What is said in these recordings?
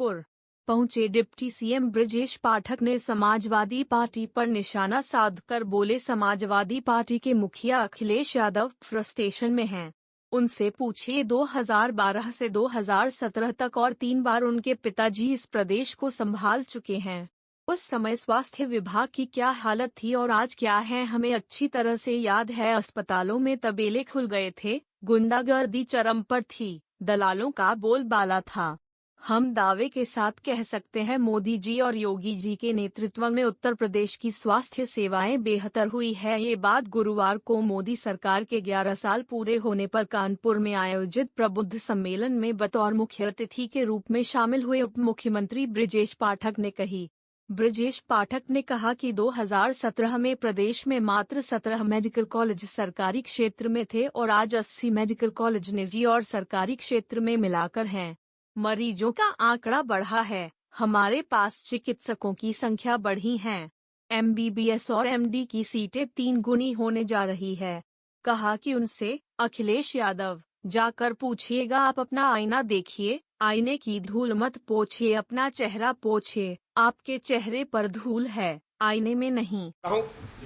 कानपुर पहुंचे deputy CM Brajesh Pathak ने Samajwadi party पर निशाना साधकर बोले, समाजवादी पार्टी के मुखिया अखिलेश यादव फ्रस्ट्रेशन में हैं। उनसे पूछिए 2012 से 2017 तक और 3 बार उनके पिताजी इस प्रदेश को संभाल चुके हैं। उस समय स्वास्थ्य विभाग की क्या हालत थी और आज क्या है, हमें अच्छी तरह से याद है। अस्पतालों में तबेले खुल गए थे, गुंडागर्दी चरम पर थी, दलालों का बोलबाला था। हम दावे के साथ कह सकते हैं मोदी जी और योगी जी के नेतृत्व में उत्तर प्रदेश की स्वास्थ्य सेवाएं बेहतर हुई है। ये बात गुरुवार को मोदी सरकार के 11 साल पूरे होने पर कानपुर में आयोजित प्रबुद्ध सम्मेलन में बतौर मुख्य अतिथि के रूप में शामिल हुए उप मुख्यमंत्री ब्रजेश पाठक ने कही। ब्रजेश पाठक ने कहा कि 2017 में प्रदेश में मात्र 17 मेडिकल कॉलेज सरकारी क्षेत्र में थे और आज 80 मेडिकल कॉलेज निजी और सरकारी क्षेत्र में मिलाकर हैं। मरीजों का आंकड़ा बढ़ा है, हमारे पास चिकित्सकों की संख्या बढ़ी है। MBBS और MD की सीटें 3 गुनी होने जा रही है। कहा कि उनसे, अखिलेश यादव, जाकर पूछिएगा, आप अपना आईना देखिए, आईने की धूल मत पोंछिए, अपना चेहरा पोंछिए, आपके चेहरे पर धूल है, आईने में नहीं।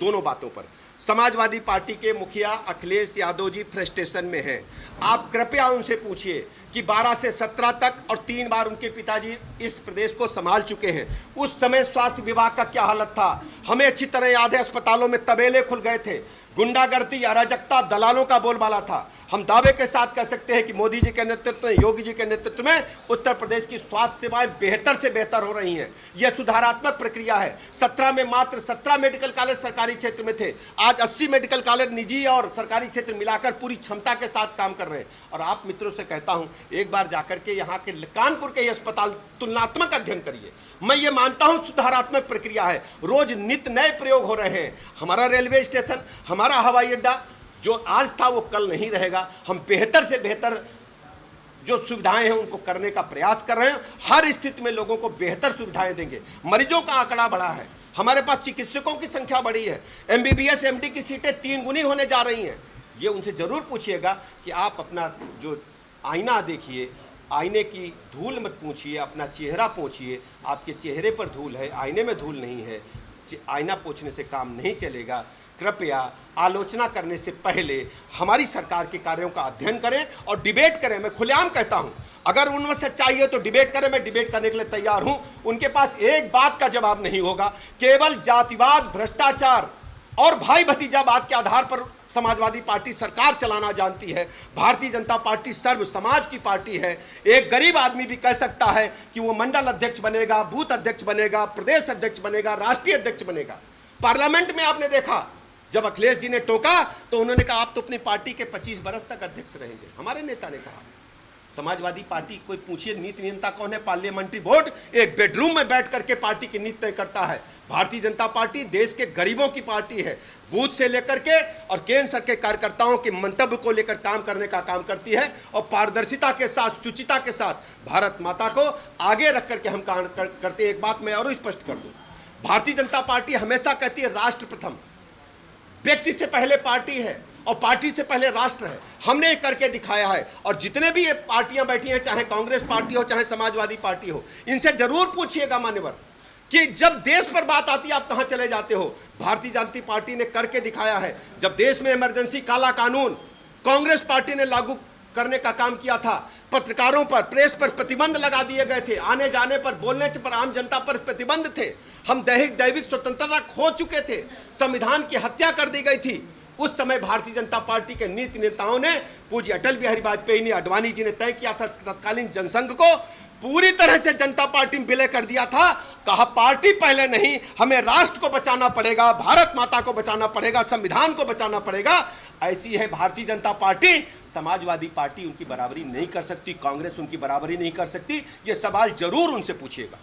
दोनों बातों पर समाजवादी पार्टी के मुखिया अखिलेश यादव जी फ्रस्ट्रेशन में हैं। आप कृपया उनसे पूछिए कि 12 से 17 तक और 3 बार उनके पिताजी इस प्रदेश को संभाल चुके हैं। उस समय स्वास्थ्य विभाग का क्या हालत था, हमें अच्छी तरह याद है। अस्पतालों में तबेले खुल गए थे, गुंडागर्दी, अराजकता, दलालों का बोलबाला था। हम दावे के साथ कह सकते हैं कि मोदी जी के नेतृत्व में, योगी जी के नेतृत्व में उत्तर प्रदेश की स्वास्थ्य सेवाएं बेहतर से बेहतर हो रही हैं। यह सुधारात्मक प्रक्रिया है। 17 में मात्र 17 मेडिकल कॉलेज सरकारी क्षेत्र में थे, आज 80 मेडिकल कॉलेज निजी और सरकारी क्षेत्र मिलाकर पूरी क्षमता के साथ काम कर रहे हैं। और आप मित्रों से कहता हूं, एक बार जाकर के यहाँ के कानपुर के अस्पताल तुलनात्मक अध्ययन करिए। मैं ये मानता हूं सुधारात्मक प्रक्रिया है, रोज नित्य नए प्रयोग हो रहे हैं। हमारा रेलवे स्टेशन, हमारा हवाई अड्डा जो आज था वो कल नहीं रहेगा। हम बेहतर से बेहतर जो सुविधाएं हैं उनको करने का प्रयास कर रहे हैं। हर स्थिति में लोगों को बेहतर सुविधाएं देंगे। मरीजों का आंकड़ा बढ़ा है, हमारे पास चिकित्सकों की संख्या बढ़ी है, MBBS MD की सीटें 3 गुनी होने जा रही हैं। ये उनसे जरूर पूछिएगा कि आप अपना जो आईना देखिए, आईने की धूल मत पूछिए, अपना चेहरा पोंछिए। आपके चेहरे पर धूल है, आईने में धूल नहीं है। आईना पोंछने से काम नहीं चलेगा। कृपया आलोचना करने से पहले हमारी सरकार के कार्यों का अध्ययन करें और डिबेट करें। मैं खुलेआम कहता हूं, अगर उनमें सच्चाई है तो डिबेट करें, मैं डिबेट करने के लिए तैयार हूं। उनके पास एक बात का जवाब नहीं होगा, केवल जातिवाद, भ्रष्टाचार और भाई भतीजावाद के आधार पर समाजवादी पार्टी सरकार चलाना जानती है। भारतीय जनता पार्टी सर्व समाज की पार्टी है। एक गरीब आदमी भी कह सकता है कि वो मंडल अध्यक्ष बनेगा, बूथ अध्यक्ष बनेगा, प्रदेश अध्यक्ष बनेगा, राष्ट्रीय अध्यक्ष बनेगा। पार्लियामेंट में आपने देखा, जब अखिलेश जी ने टोका तो उन्होंने कहा आप तो अपनी पार्टी के 25 बरस तक अध्यक्ष रहेंगे। हमारे नेता ने कहा। समाजवादी पार्टी कोई पूछिए नीति नियंता कौन है, पार्लियामेंट्री बोर्ड एक बेडरूम में बैठ करके पार्टी की नीति तय करता है। भारतीय जनता पार्टी देश के गरीबों की पार्टी है। बूथ से लेकर के और केंद्र सरकार के कार्यकर्ताओं के मंतव्य को लेकर काम करने का काम करती है और पारदर्शिता के साथ, शुचिता के साथ भारत माता को आगे रख करके हम काम करते हैं। एक बात मैं और स्पष्ट कर दूं, भारतीय जनता पार्टी हमेशा कहती है राष्ट्र प्रथम। व्यक्ति से पहले पार्टी है और पार्टी से पहले राष्ट्र है। हमने ये करके दिखाया है। और जितने भी ये पार्टियां बैठी हैं, चाहे कांग्रेस पार्टी हो, चाहे समाजवादी पार्टी हो, इनसे जरूर पूछिएगा मान्यवर कि जब देश पर बात आती है आप कहां चले जाते हो। भारतीय जनता पार्टी ने करके दिखाया है। जब देश में इमरजेंसी काला कानून कांग्रेस पार्टी ने लागू करने का काम किया था, पत्रकारों पर, प्रेस पर प्रतिबंध लगा दिए गए थे, आने जाने पर, बोलने पर, आम जनता पर प्रतिबंध थे। हम दैविक स्वतंत्रता खो चुके थे, संविधान की हत्या कर दी गई थी। उस समय भारतीय जनता पार्टी के नीति नेताओं ने, पूज्य अटल बिहारी वाजपेयी ने, आडवाणी जी ने तय किया था, तत्कालीन जनसंघ को पूरी तरह से जनता पार्टी में विलय कर दिया था। कहा पार्टी पहले नहीं, हमें राष्ट्र को बचाना पड़ेगा, भारत माता को बचाना पड़ेगा, संविधान को बचाना पड़ेगा। ऐसी है भारतीय जनता पार्टी। समाजवादी पार्टी उनकी बराबरी नहीं कर सकती, कांग्रेस उनकी बराबरी नहीं कर सकती। ये सवाल जरूर उनसे पूछिएगा।